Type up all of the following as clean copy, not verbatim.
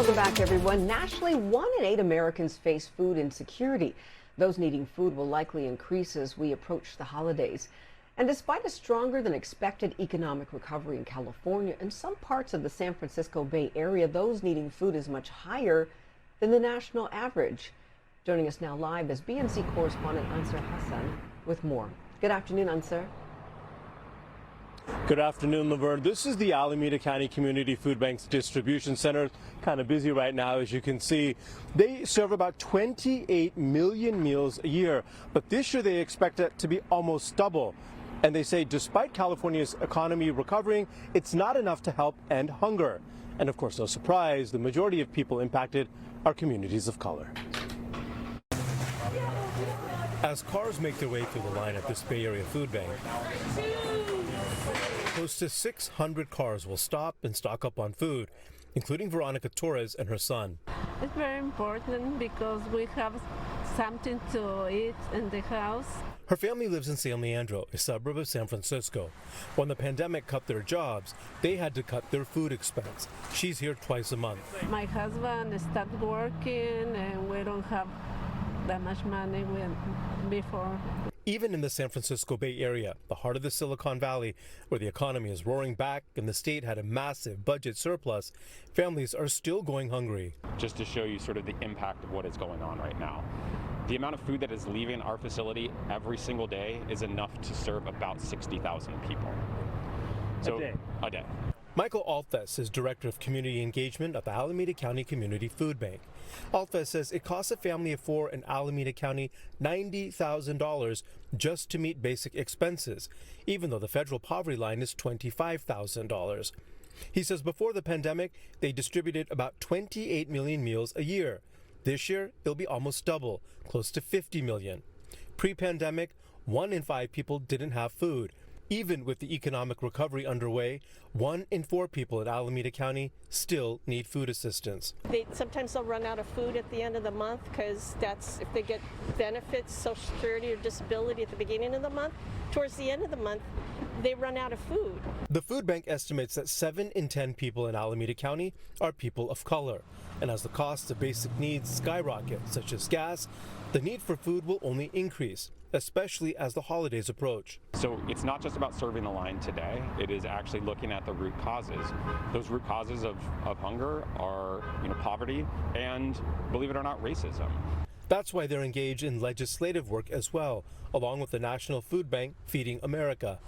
Welcome back, everyone. Nationally, 1 in 8 Americans face food insecurity. Those needing food will likely increase as we approach the holidays. And despite a stronger than expected economic recovery in California and some parts of the San Francisco Bay Area, those needing food is much higher than the national average. Joining us now live is BNC correspondent Anser Hassan with more. Good afternoon, Anser. Good afternoon, Laverne. This is the Alameda County Community Food Bank's distribution center. Kind of busy right now, as you can see. They serve about 28 million meals a year, but this year they expect it to be almost double. And they say despite California's economy recovering, it's not enough to help end hunger. And of course, no surprise, the majority of people impacted are communities of color. As cars make their way through the line at this Bay Area food bank, close to 600 cars will stop and stock up on food, including Veronica Torres and her son. It's very important because we have something to eat in the house. Her family lives in San Leandro, a suburb of San Francisco. When the pandemic cut their jobs, they had to cut their food expense. She's here twice a month. My husband started working and we don't have that much money before. Even in the San Francisco Bay Area, the heart of the Silicon Valley, where the economy is roaring back and the state had a massive budget surplus, families are still going hungry. Just to show you sort of the impact of what is going on right now. The amount of food that is leaving our facility every single day is enough to serve about 60,000 people. So, a day. Michael Altfes is Director of Community Engagement at the Alameda County Community Food Bank. Altfes says it costs a family of 4 in Alameda County $90,000 just to meet basic expenses, even though the federal poverty line is $25,000. He says before the pandemic, they distributed about 28 million meals a year. This year, it'll be almost double, close to 50 million. Pre-pandemic, 1 in 5 people didn't have food. Even with the economic recovery underway, 1 in 4 people in Alameda County still need food assistance. Sometimes they'll run out of food at the end of the month because that's if they get benefits, Social Security or disability at the beginning of the month. Towards the end of the month, they run out of food. The food bank estimates that 7 in 10 people in Alameda County are people of color. And as the costs of basic needs skyrocket, such as gas, the need for food will only increase, especially as the holidays approach. So it's not just about serving the line today, it is actually looking at the root causes. Those root causes of hunger are poverty and, believe it or not, racism. That's why they're engaged in legislative work as well, along with the National Food Bank Feeding America.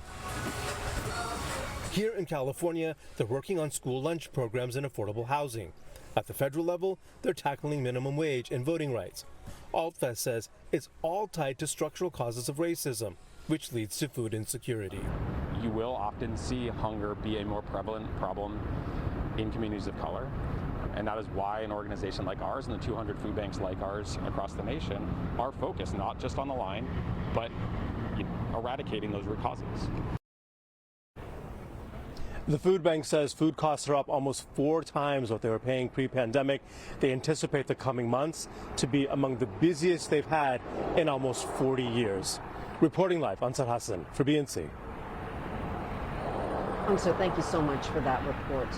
Here in California, they're working on school lunch programs and affordable housing. At the federal level, they're tackling minimum wage and voting rights. Altfes says it's all tied to structural causes of racism, which leads to food insecurity. You will often see hunger be a more prevalent problem in communities of color. And that is why an organization like ours and the 200 food banks like ours across the nation are focused not just on the line, but eradicating those root causes. The food bank says food costs are up almost 4 times what they were paying pre-pandemic. They anticipate the coming months to be among the busiest they've had in almost 40 years. Reporting live, Anser Hassan for BNC. Anser, thank you so much for that report.